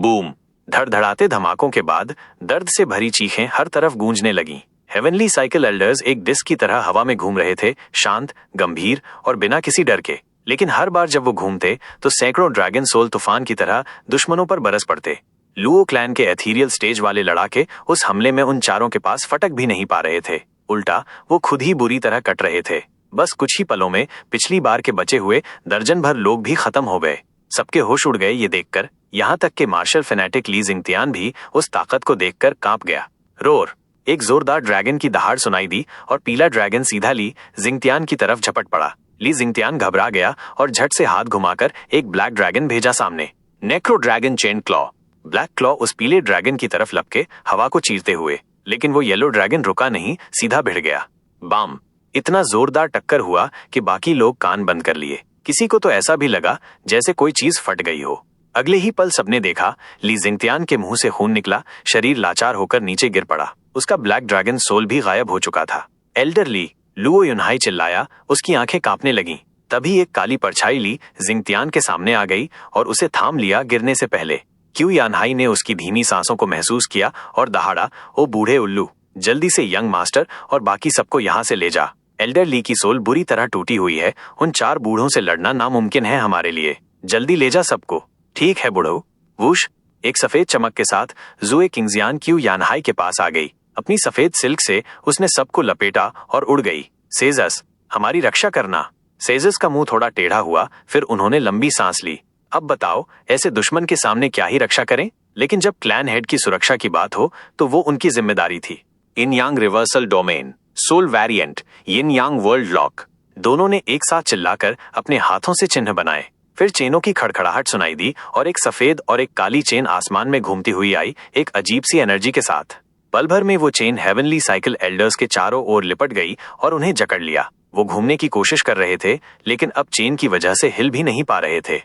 Boom! धड़धड़ाते धमाकों के बाद दर्द से भरी चीखें हर तरफ गूंजने लगीं। हेवनली साइकिल एल्डर्स एक डिस्क की तरह हवा में घूम रहे थे, शांत, गंभीर और बिना किसी डर के। लेकिन हर बार जब वो घूमते तो सैकड़ों ड्रैगन सोल तूफान की तरह दुश्मनों पर बरस पड़ते। लुओ क्लैन के एथीरियल स्टेज वाले लड़ाके उस हमले में उन चारों के पास फटक भी नहीं पा रहे थे। उल्टा वो खुद ही बुरी तरह कट रहे थे। बस कुछ ही पलों में पिछली बार के बचे हुए दर्जन भर लोग भी खत्म हो गए। सबके होश उड़ गए ये देखकर। यहाँ तक कि मार्शल फैनेटिक ली जिंगतियान भी उस ताकत को देखकर कांप गया। रोर! एक जोरदार ड्रैगन की दहाड़ सुनाई दी और पीला ड्रैगन सीधा ली जिंगतियान की तरफ झपट पड़ा। ली जिंगतियान घबरा गया और झट से हाथ घुमाकर एक ब्लैक ड्रैगन भेजा सामने। Necro dragon chain claw! Black claw उस पीले ड्रैगन की तरफ लपके हवा को चीरते हुए, लेकिन वो येलो ड्रैगन रुका नहीं, सीधा भिड़ गया। बाम! इतना जोरदार टक्कर हुआ कि बाकी लोग कान बंद कर लिए। किसी को तो ऐसा भी लगा जैसे कोई चीज फट गई हो। अगले ही पल सबने देखा, ली जिंगतियान के मुंह से खून निकला, शरीर लाचार होकर नीचे गिर पड़ा। उसका ब्लैक ड्रैगन सोल भी गायब हो चुका था। एल्डर ली! लुओ युनहाई चिल्लाया, उसकी आंखें कांपने लगीं। तभी एक काली परछाई ली जिंगतियान के सामने आ गई और उसे थाम लिया गिरने से पहले। क्यू यानहाई ने उसकी धीमी सांसों को महसूस किया और दहाड़ा, ओ बूढ़े उल्लू, जल्दी से यंग मास्टर और बाकी सबको यहाँ से ले जा। एल्डर ली की सोल बुरी तरह टूटी हुई है। उन चार बूढ़ों से लड़ना नामुमकिन है हमारे लिए। जल्दी ले जा सबको। ठीक है बूढ़ो। वूश! एक सफेद चमक के साथ जुए किंगजियान क्यू यानहाई के पास आ गई। अपनी सफेद सिल्क से उसने सबको लपेटा और उड़ गई। सेजस, हमारी रक्षा करना। सेजस का मुंह थोड़ा टेढ़ा हुआ, फिर उन्होंने लंबी सांस ली। अब बताओ, ऐसे दुश्मन के सामने क्या ही रक्षा करें? लेकिन जब क्लैन हेड की सुरक्षा की बात हो तो वो उनकी जिम्मेदारी थी। इन यांग रिवर्सल डोमेन, सोल वेरिएंट, यिन यांग वर्ल्ड लॉक। दोनों ने एक साथ चिल्लाकर अपने हाथों से चिन्ह बनाए। फिर चेनों की खड़खड़ाहट सुनाई दी और एक सफेद और एक काली चेन आसमान में घूमती हुई आई, एक अजीब सी एनर्जी के साथ। पल भर में वो चेन हेवनली साइकिल एल्डर्स के चारों ओर लिपट गई और उन्हें जकड़ लिया। वो घूमने की कोशिश कर रहे थे, लेकिन अब चेन की वजह से हिल भी नहीं पा रहे थे।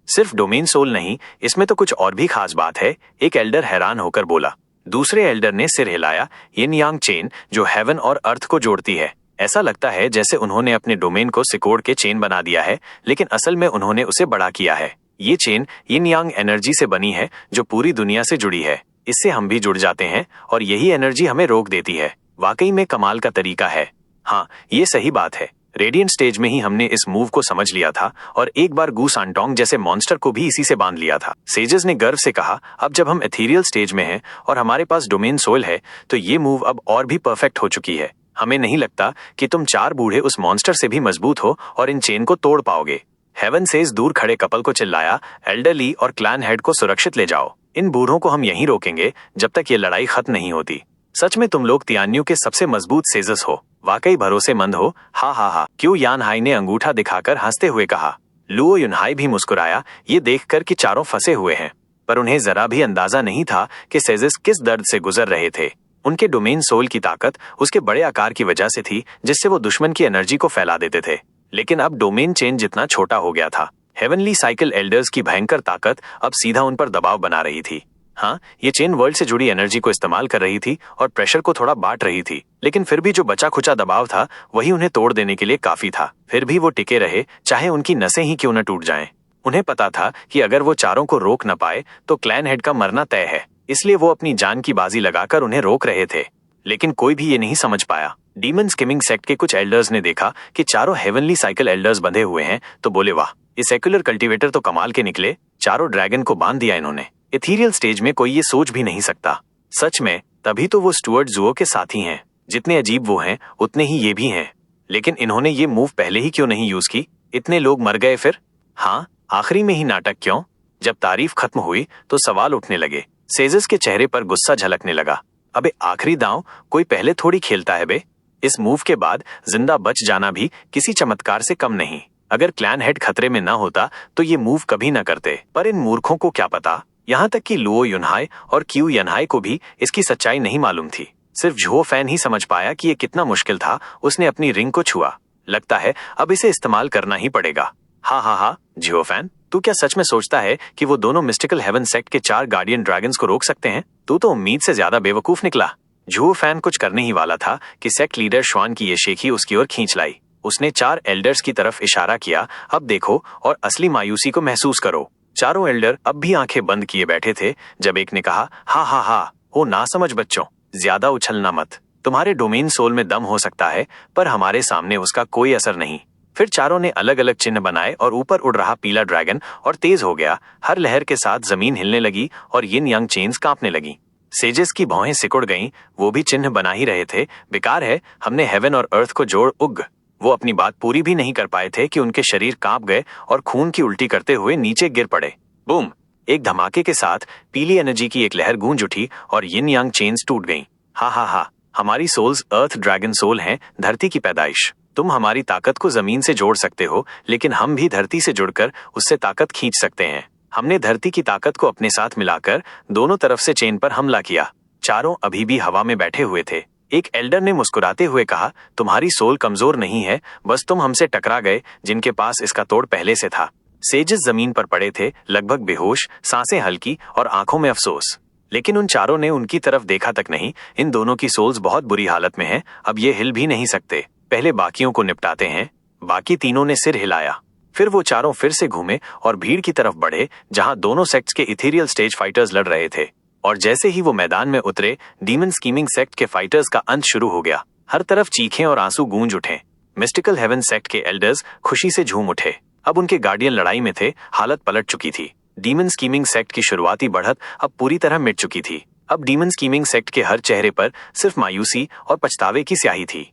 सिर्फ डोमेन सोल नहीं, इसमें तो कुछ और भी खास बात है, एक एल्डर हैरान होकर बोला। दूसरे एल्डर ने सिर हिलाया। यिन यांग चेन जो हेवन और अर्थ को जोड़ती है। ऐसा लगता है जैसे उन्होंने अपने डोमेन को सिकोड़ के चेन बना दिया है, लेकिन असल में उन्होंने उसे बड़ा किया है। ये चेन यिन यांग एनर्जी से बनी है जो पूरी दुनिया से जुड़ी है। इससे हम भी जुड़ जाते हैं और यही एनर्जी हमें रोक देती है। वाकई में कमाल का तरीका है। हाँ, ये सही बात है। रेडिएंट स्टेज में ही हमने इस मूव को समझ लिया था और एक बार गू सांटोंग जैसे मॉन्स्टर को भी इसी से बांध लिया था। सेजेस ने गर्व से कहा, अब जब हम एथीरियल स्टेज में हैं और हमारे पास डोमेन सोल है तो ये मूव अब और भी परफेक्ट हो चुकी है। हमें नहीं लगता कि तुम चार बूढ़े उस मॉन्स्टर से भी मजबूत हो और इन चेन को तोड़ पाओगे। हेवन सेज दूर खड़े कपल को चिल्लाया, एल्डर ली और क्लैन हेड को सुरक्षित ले जाओ। इन बूढ़ों को हम यहीं रोकेंगे जब तक ये लड़ाई खत्म नहीं होती। सच में तुम लोग तियान्यू के सबसे मजबूत सेजस हो। वाकई भरोसेमंद हो। हा हा हा। क्यू यानहाई ने अंगूठा दिखाकर हंसते हुए कहा। लुओ युनहाई भी मुस्कुराया, ये देखकर कि चारों फंसे हुए हैं, पर उन्हें जरा भी अंदाजा नहीं था कि सेजस किस दर्द से गुजर रहे थे। उनके डोमेन सोल की ताकत उसके बड़े आकार की वजह से थी, जिससे वो दुश्मन की एनर्जी को फैला देते थे। लेकिन अब डोमेन चेन जितना छोटा हो गया था, हेवनली साइकिल एल्डर्स की भयंकर ताकत अब सीधा उन पर दबाव बना रही थी। हाँ, ये चेन वर्ल्ड से जुड़ी एनर्जी को इस्तेमाल कर रही थी और प्रेशर को थोड़ा बांट रही थी, लेकिन फिर भी जो बचा खुचा दबाव था वही उन्हें तोड़ देने के लिए काफी था। फिर भी वो टिके रहे, चाहे उनकी नसें ही क्यों न टूट जाएं। उन्हें पता था कि अगर वो चारों को रोक न पाए तो क्लैन हेड का मरना तय है, इसलिए वो अपनी जान की बाजी लगाकर उन्हें रोक रहे थे। लेकिन कोई भी ये नहीं समझ पाया। डीमन स्किमिंग सेक्ट के कुछ एल्डर्स ने देखा कि चारों हेवनली साइकिल एल्डर्स बंधे हुए हैं तो बोले, वाह, ये सेक्युलर कल्टीवेटर तो कमाल के निकले। चारों ड्रैगन को बांध दिया इन्होंने। एथीरियल स्टेज में कोई ये सोच भी नहीं सकता। सच में तभी तो वो स्टुअर्ट जुओ के साथी हैं। जितने अजीब वो हैं उतने ही ये भी हैं। लेकिन इन्होंने ये मूव पहले ही क्यों नहीं यूज की? इतने लोग मर गए फिर? हाँ, आखिरी में ही नाटक क्यों? जब तारीफ खत्म हुई तो सवाल उठने लगे। सेजस के चेहरे पर गुस्सा झलकने लगा। अबे आखिरी दांव कोई पहले थोड़ी खेलता है बे। इस मूव के बाद जिंदा बच जाना भी किसी चमत्कार से कम नहीं। अगर क्लैन हेड खतरे में ना होता तो ये मूव कभी ना करते। पर इन मूर्खों को क्या पता, यहाँ तक कि लुओ युनहाई और क्यू यानहाई को भी इसकी सच्चाई नहीं मालूम थी। सिर्फ झुओ फैन ही समझ पाया कि ये कितना मुश्किल था। उसने अपनी रिंग को छुआ। लगता है अब इसे इस्तेमाल करना ही पड़ेगा। हाँ हाँ हाँ, झुओ फैन, तू क्या सच में सोचता है कि वो दोनों मिस्टिकल हेवन सेक्ट के 4 गार्डियन ड्रैगन्स को रोक सकते हैं? तू तो उम्मीद से ज्यादा बेवकूफ निकला। झुओ फैन कुछ करने ही वाला था कि सेक्ट लीडर श्वान की ये शेखी उसकी ओर खींच लाई। उसने 4 एल्डर्स की तरफ इशारा किया, अब देखो और असली मायूसी को महसूस करो। चारों एल्डर अब भी आंखें बंद किए बैठे थे जब एक ने कहा, हा हा हा, ओ नासमझ बच्चों, ज्यादा उछलना मत। तुम्हारे डोमेन सोल में दम हो सकता है, पर हमारे सामने उसका कोई असर नहीं। फिर चारों ने अलग अलग चिन्ह बनाए और ऊपर उड़ रहा पीला ड्रैगन और तेज हो गया। हर लहर के साथ जमीन हिलने लगी और यिन यांग चेन्स कांपने लगी। सेजेस की भौहें सिकुड़ गईं, वो भी चिन्ह बना ही रहे थे। बेकार है, हमने हेवन और अर्थ को जोड़ उग। वो अपनी बात पूरी भी नहीं कर पाए थे कि उनके शरीर कांप गए और खून की उल्टी करते हुए नीचे गिर पड़े। बूम! एक धमाके के साथ पीली एनर्जी की एक लहर गूंज उठी और यिन यांग चेन्स टूट गईं। हा हा हा, हमारी सोल्स अर्थ ड्रैगन सोल हैं, धरती की पैदाइश। तुम हमारी ताकत को जमीन से जोड़ सकते हो, लेकिन हम भी धरती से जुड़कर उससे ताकत खींच सकते हैं। हमने धरती की ताकत को अपने साथ मिलाकर दोनों तरफ से चेन पर हमला किया। चारों अभी भी हवा में बैठे हुए थे। एक एल्डर ने मुस्कुराते हुए कहा, तुम्हारी सोल कमजोर नहीं है, बस तुम हमसे टकरा गए जिनके पास इसका तोड़ पहले से था। सेजेस जमीन पर पड़े थे, लगभग बेहोश, सांसें हल्की और आंखों में अफसोस। लेकिन उन चारों ने उनकी तरफ देखा तक नहीं। इन दोनों की सोल्स बहुत बुरी हालत में हैं, अब ये हिल भी नहीं सकते। पहले बाकियों को निपटाते हैं। बाकी तीनों ने सिर हिलाया। फिर वो चारों फिर से घूमे और भीड़ की तरफ बढ़े जहां दोनों सेक्ट्स के इथेरियल स्टेज फाइटर्स लड़ रहे थे। और जैसे ही वो मैदान में उतरे, डीमन स्कीमिंग सेक्ट के फाइटर्स का अंत शुरू हो गया। हर तरफ चीखें और आंसू गूंज उठे। मिस्टिकल हेवन सेक्ट के एल्डर्स खुशी से झूम उठे। अब उनके गार्डियन लड़ाई में थे, हालत पलट चुकी थी। डीमन स्कीमिंग सेक्ट की शुरुआती बढ़त अब पूरी तरह मिट चुकी थी। अब डीमन स्कीमिंग सेक्ट के हर चेहरे पर सिर्फ मायूसी और पछतावे की स्याही थी।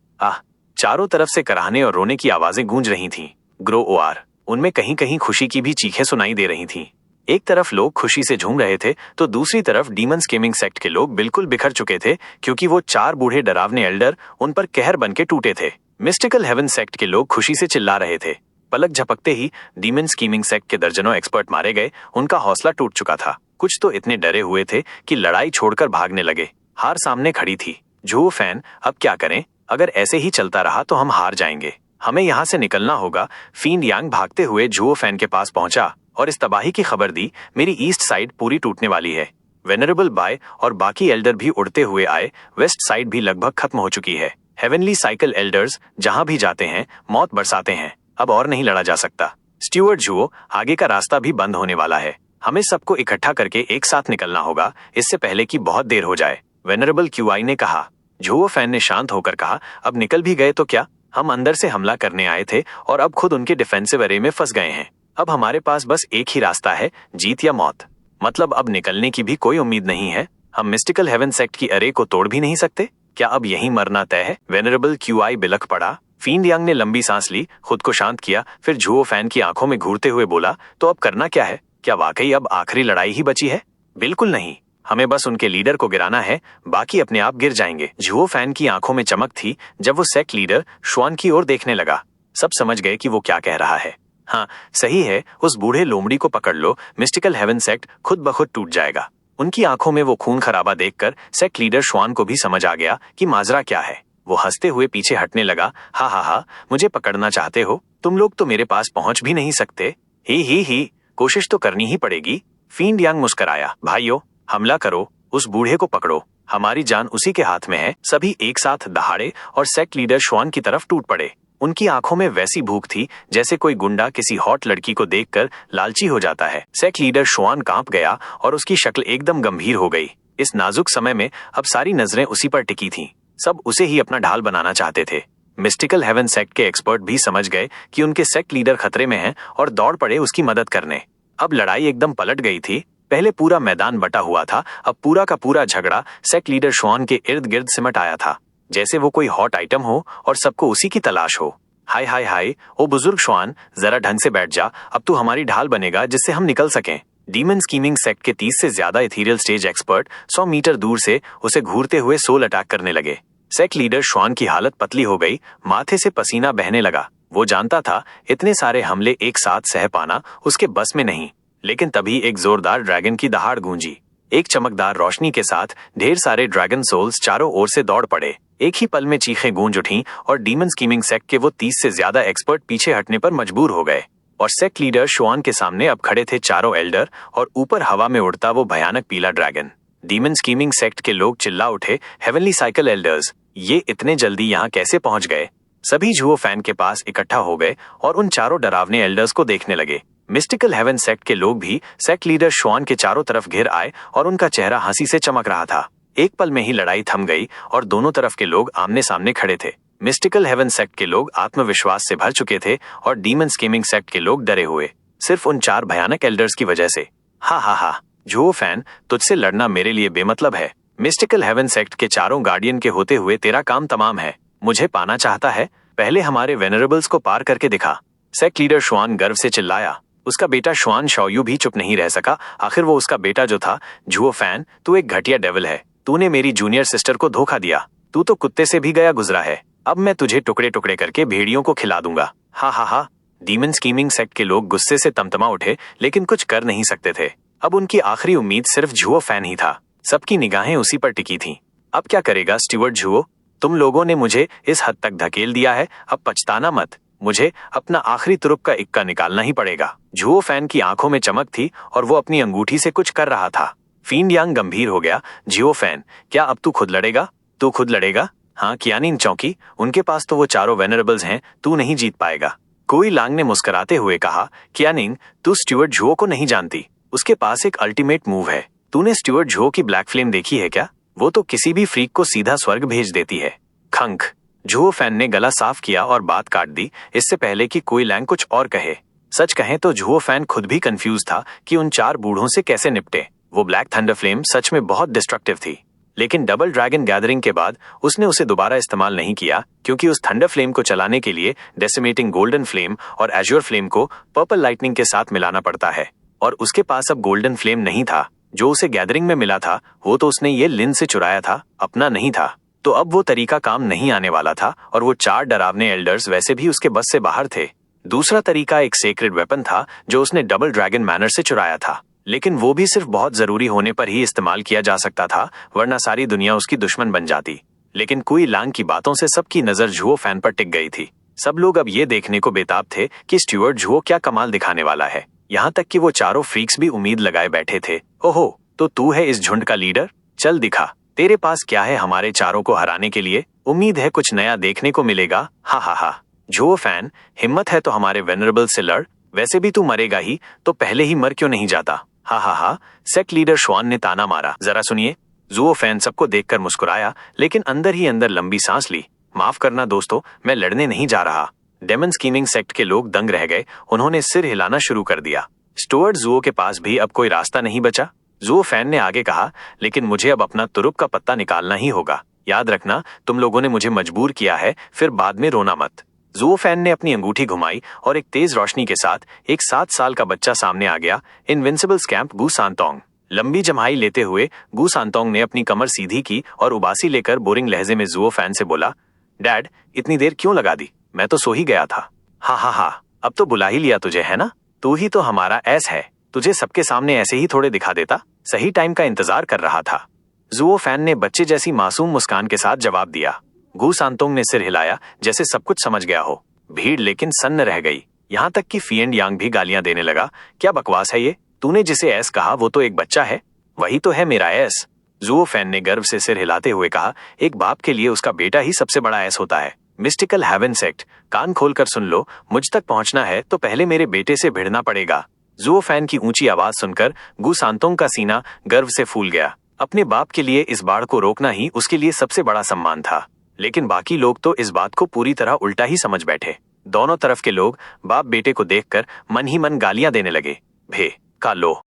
चारों तरफ से कराहने और रोने की आवाजें गूंज रही थीं। ग्रो ओआर, उनमें कहीं कहीं खुशी की भी चीखें सुनाई दे रही थीं। एक तरफ लोग खुशी से झूम रहे थे, तो दूसरी तरफ डीमन स्कीमिंग सेक्ट के लोग बिल्कुल बिखर चुके थे, क्योंकि वो चार बूढ़े डरावने एल्डर उन पर कहर बन के टूटे थे। मिस्टिकल हेवन सेक्ट के लोग खुशी से चिल्ला रहे थे। पलक झपकते ही डीमन स्कीमिंग सेक्ट के दर्जनों एक्सपर्ट मारे गए। उनका हौसला टूट चुका था। कुछ तो इतने डरे हुए थे कि लड़ाई छोड़कर भागने लगे। हार सामने खड़ी थी। झुओ फैन, अब क्या करें? अगर ऐसे ही चलता रहा तो हम हार जाएंगे। हमें यहाँ से निकलना होगा। फीन यांग भागते हुए झुओ फैन के पास पहुंचा और इस तबाही की खबर दी, मेरी ईस्ट साइड पूरी टूटने वाली है। वेनरेबल बाय और बाकी एल्डर भी उड़ते हुए आए। वेस्ट साइड भी लगभग खत्म हो चुकी है। हेवनली साइकिल एल्डर्स जहां भी जाते हैं मौत बरसाते हैं। अब और नहीं लड़ा जा सकता। स्टीवर्ड झुओ, आगे का रास्ता भी बंद होने वाला है। हमें सबको इकट्ठा करके एक साथ निकलना होगा, इससे पहले कि बहुत देर हो जाए। वेनरेबल क्यूआई ने कहा। झुओ फैन ने शांत होकर कहा, अब निकल भी गए तो क्या? हम अंदर से हमला करने आए थे और अब खुद उनके डिफेंसिव एरे में फंस गए हैं। अब हमारे पास बस एक ही रास्ता है, जीत या मौत। मतलब अब निकलने की भी कोई उम्मीद नहीं है। हम मिस्टिकल हेवन सेक्ट की एरे को तोड़ भी नहीं सकते। क्या अब यहीं मरना तय है? वेनरेबल क्यूआई बिलख पड़ा। फीन यांग ने लंबी सांस ली, खुद को शांत किया, फिर झुओ फैन की आंखों में घूरते हुए बोला, तो अब करना क्या है? क्या वाकई अब आखिरी लड़ाई ही बची है? बिल्कुल नहीं, हमें बस उनके लीडर को गिराना है, बाकी अपने आप गिर जाएंगे। झुओ फैन की आंखों में चमक थी जब वो सेक्ट लीडर शुआन की ओर देखने लगा। सब समझ गए कि वो क्या कह रहा है। हाँ सही है, उस बूढ़े लोमड़ी को पकड़ लो, मिस्टिकल हेवन सेक्ट खुद ब खुद टूट जाएगा। उनकी आंखों में वो खून खराबा देखकर सेक्ट लीडर शुआन को भी समझ आ गया कि माजरा क्या है। वो हंसते हुए पीछे हटने लगा। हा हा हा, मुझे पकड़ना चाहते हो? तुम लोग तो मेरे पास पहुंच भी नहीं सकते। ही, कोशिश तो करनी ही पड़ेगी। फीन यांग मुस्कराया। भाइयों, हमला करो, उस बूढ़े को पकड़ो, हमारी जान उसी के हाथ में है। सभी एक साथ दहाड़े और सेक्ट लीडर शुआन की तरफ टूट पड़े। उनकी आंखों में वैसी भूख थी जैसे कोई गुंडा किसी हॉट लड़की को देखकर लालची हो जाता है। सेक्ट लीडर शुआन कांप गया और उसकी शक्ल एकदम गंभीर हो गई। इस नाजुक समय में अब सारी नजरें उसी पर टिकी थीं। सब उसे ही अपना ढाल बनाना चाहते थे। मिस्टिकल हेवन सेक्ट के एक्सपर्ट भी समझ गए कि उनके सेक्ट लीडर खतरे में हैं और दौड़ पड़े उसकी मदद करने। अब लड़ाई एकदम पलट गई थी। पहले पूरा मैदान बटा हुआ था, अब पूरा का पूरा झगड़ा सेक्ट लीडर शुआन के इर्द गिर्द सिमट आया था, जैसे वो कोई हॉट आइटम हो और सबको उसी की तलाश हो। हाय हाय हाय, ओ बुजुर्ग शुआन, जरा ढंग से बैठ जा, अब तू हमारी ढाल बनेगा जिससे हम निकल सकें। डीमन स्कीमिंग सेक्ट के 30 से ज्यादा इथीरियल स्टेज एक्सपर्ट 100 मीटर दूर से उसे घूरते हुए सोल अटैक करने लगे। सेक्ट लीडर शुआन की हालत पतली हो गई, माथे से पसीना बहने लगा। वो जानता था इतने सारे हमले एक साथ सह पाना उसके बस में नहीं। लेकिन तभी एक जोरदार ड्रैगन की दहाड़ गूंजी। एक चमकदार रोशनी के साथ ढेर सारे ड्रैगन सोल्स चारों ओर से दौड़ पड़े। एक ही पल में चीखें गूंज उठीं और डीमन स्कीमिंग सेक्ट के वो 30 से ज्यादा एक्सपर्ट पीछे हटने पर मजबूर हो गए। और सेक्ट लीडर शुआन के सामने अब खड़े थे चारों एल्डर और ऊपर हवा में उड़ता वो भयानक पीला ड्रैगन। डीमन स्कीमिंग सेक्ट के लोग चिल्ला उठे, हेवनली साइकिल एल्डर्स, ये इतने जल्दी यहाँ कैसे पहुंच गए? सभी झुओ फैन के पास इकट्ठा हो गए और उन चारों डरावने एल्डर्स को देखने लगे। मिस्टिकल हेवन सेक्ट के लोग भी सेक्ट लीडर श्वान के चारों तरफ घिर आए और उनका चेहरा हंसी से चमक रहा था। एक पल में ही लड़ाई थम गई और दोनों तरफ के लोग आमने सामने खड़े थे। मिस्टिकल हेवन सेक्ट के लोग आत्मविश्वास से भर चुके थे और डीमन स्कीमिंग सेक्ट के लोग डरे हुए, सिर्फ उन 4 भयानक एल्डर्स की वजह से। हा हा हा, जुओ फैन, तुझसे लड़ना मेरे लिए बेमतलब है। मिस्टिकल हेवन सेक्ट के चारों गार्डियन के होते हुए तेरा काम तमाम है। मुझे पाना चाहता है, पहले हमारे वेनरेबल्स को पार करके दिखा। सेक्ट लीडर श्वान गर्व से चिल्लाया। उसका बेटा श्वान शाओयू भी चुप नहीं रह सका। आखिर वो उसका बेटा जो था। जुओ फैन, तू एक घटिया डेविल है। तूने मेरी जूनियर सिस्टर को धोखा दिया। तू तो कुत्ते से भी गया गुजरा है। अब मैं तुझे टुकड़े टुकड़े करके भेड़ियों को खिला दूंगा। हा हा हा। डीमन स्कीमिंग सेक्ट के लोग गुस्से से तमतमा उठे, लेकिन कुछ कर नहीं सकते थे। अब उनकी आखिरी उम्मीद सिर्फ जुओ फैन ही था। सबकी निगाहें उसी पर टिकी थीं। अब क्या करेगा स्टीवर्ट जुओ? तुम लोगों ने मुझे इस हद तक धकेल दिया है, अब पछताना मत। मुझे अपना आखिरी तुरुप का इक्का निकालना ही पड़ेगा। जुओ फैन की आंखों में चमक थी और वो अपनी अंगूठी से कुछ कर रहा था। फीन यांग गंभीर हो गया। जियो फैन, क्या अब तू खुद लड़ेगा? तू खुद लड़ेगा? हाँ, कियानिन चौकी, उनके पास तो वो चारों वेनरेबल्स हैं, तू नहीं जीत पाएगा। कोई लांग ने मुस्कुराते हुए कहा, कियानिन, तू स्टीवर्ट जुओ को नहीं जानती। उसके पास एक अल्टीमेट मूव है। तूने स्टीवर्ट जुओ की ब्लैक फ्लेम देखी है क्या? वो तो किसी भी फ्रीक को सीधा स्वर्ग भेज देती है। खंख। जुओ फैन ने गला साफ किया और बात काट दी, इससे पहले कि कोई लैंग कुछ और कहे। सच कहें तो जुओ फैन खुद भी कंफ्यूज था कि उन 4 बूढ़ों से कैसे निपटे। वो ब्लैक थंडर फ्लेम सच में बहुत डिस्ट्रक्टिव थी, लेकिन डबल ड्रैगन गैदरिंग के बाद उसने उसे दोबारा इस्तेमाल नहीं किया, क्योंकि उस थंडर फ्लेम को चलाने के लिए डेसिमेटिंग गोल्डन फ्लेम और एज्योर फ्लेम को पर्पल लाइटनिंग के साथ मिलाना पड़ता है, और उसके पास अब गोल्डन फ्लेम नहीं था। जो उसे गैदरिंग में मिला था वो तो उसने ये लिन से चुराया था, अपना नहीं था। तो अब वो तरीका काम नहीं आने वाला था और वो 4 डरावने एल्डर्स वैसे भी उसके बस से बाहर थे। दूसरा तरीका एक सेक्रेड वेपन था जो उसने डबल ड्रैगन मैनर से चुराया था, लेकिन वो भी सिर्फ बहुत जरूरी होने पर ही इस्तेमाल किया जा सकता था, वरना सारी दुनिया उसकी दुश्मन बन जाती। लेकिन कुई लांग की बातों से सबकी नजर जुओ फैन पर टिक गई थी। सब लोग अब ये देखने को बेताब थे कि स्टीवर्ट जुओ क्या कमाल दिखाने वाला है। यहाँ तक कि वो चारों फ्रीक्स भी उम्मीद लगाए बैठे थे। ओहो, तो तू है इस झुंड का लीडर? चल दिखा, तेरे पास क्या है हमारे चारों को हराने के लिए? उम्मीद है कुछ नया देखने को मिलेगा। हा हा हा। जुओ फैन, हिम्मत है तो हमारे वेनरेबल से लड़। वैसे भी तू मरेगा ही, तो पहले ही मर क्यों नहीं जाता? हा हा हा। सेक्ट लीडर श्वान ने ताना मारा। जरा सुनिए। जुओ फैन सबको देखकर मुस्कुराया, लेकिन अंदर ही अंदर लंबी सांस ली। माफ करना दोस्तों, मैं लड़ने नहीं जा रहा। डेमन स्कीमिंग सेक्ट के लोग दंग रह गए। उन्होंने सिर हिलाना शुरू कर दिया। स्टुअर्ट जुओ के पास भी अब कोई रास्ता नहीं बचा। जुओ फैन ने आगे कहा, लेकिन मुझे अब अपना तुरुप का पत्ता निकालना ही होगा। याद रखना, तुम लोगों ने मुझे मजबूर किया है, फिर बाद में रोना मत। जुओ फैन ने अपनी अंगूठी घुमाई और एक तेज रोशनी के साथ एक 7 साल का बच्चा सामने आ गया। इनविंसिबल स्कैम्प गू सांतोंग। लंबी जम्हाई लेते हुए गू सांतोंग ने अपनी कमर सीधी की और उबासी लेकर बोरिंग लहजे में जुओ फैन से बोला, डैड, इतनी देर क्यों लगा दी? मैं तो सो ही गया था। हा हा हा, अब तो बुला ही लिया तुझे, है ना? तू ही तो हमारा ऐस है। तुझे सबके सामने ऐसे ही थोड़े दिखा देता। सही टाइम का इंतजार कर रहा था। जुओ फैन ने बच्चे जैसी मासूम मुस्कान के साथ जवाब दिया। गू सांतोंग ने सिर हिलाया, जैसे सब कुछ समझ गया हो। भीड़ लेकिन सन्न रह गई। यहाँ तक कि फीएंड यांग भी गालियां देने लगा। क्या बकवास है ये? तूने जिसे ऐस कहा वो तो एक बच्चा है। वही तो है मेरा ऐस। जुओ फैन ने गर्व से सिर हिलाते हुए कहा, एक बाप के लिए उसका बेटा ही सबसे बड़ा ऐस होता है। मिस्टिकल हेवन सेक्ट, कान खोलकर सुन लो, मुझ तक पहुंचना है तो पहले मेरे बेटे से भिड़ना पड़ेगा। जुओ फैन की ऊंची आवाज सुनकर गू सांतोंग का सीना गर्व से फूल गया। अपने बाप के लिए इस बाढ़ को रोकना ही उसके लिए सबसे बड़ा सम्मान था। लेकिन बाकी लोग तो इस बात को पूरी तरह उल्टा ही समझ बैठे। दोनों तरफ के लोग बाप बेटे को देखकर मन ही मन गालियां देने लगे। भे का लो।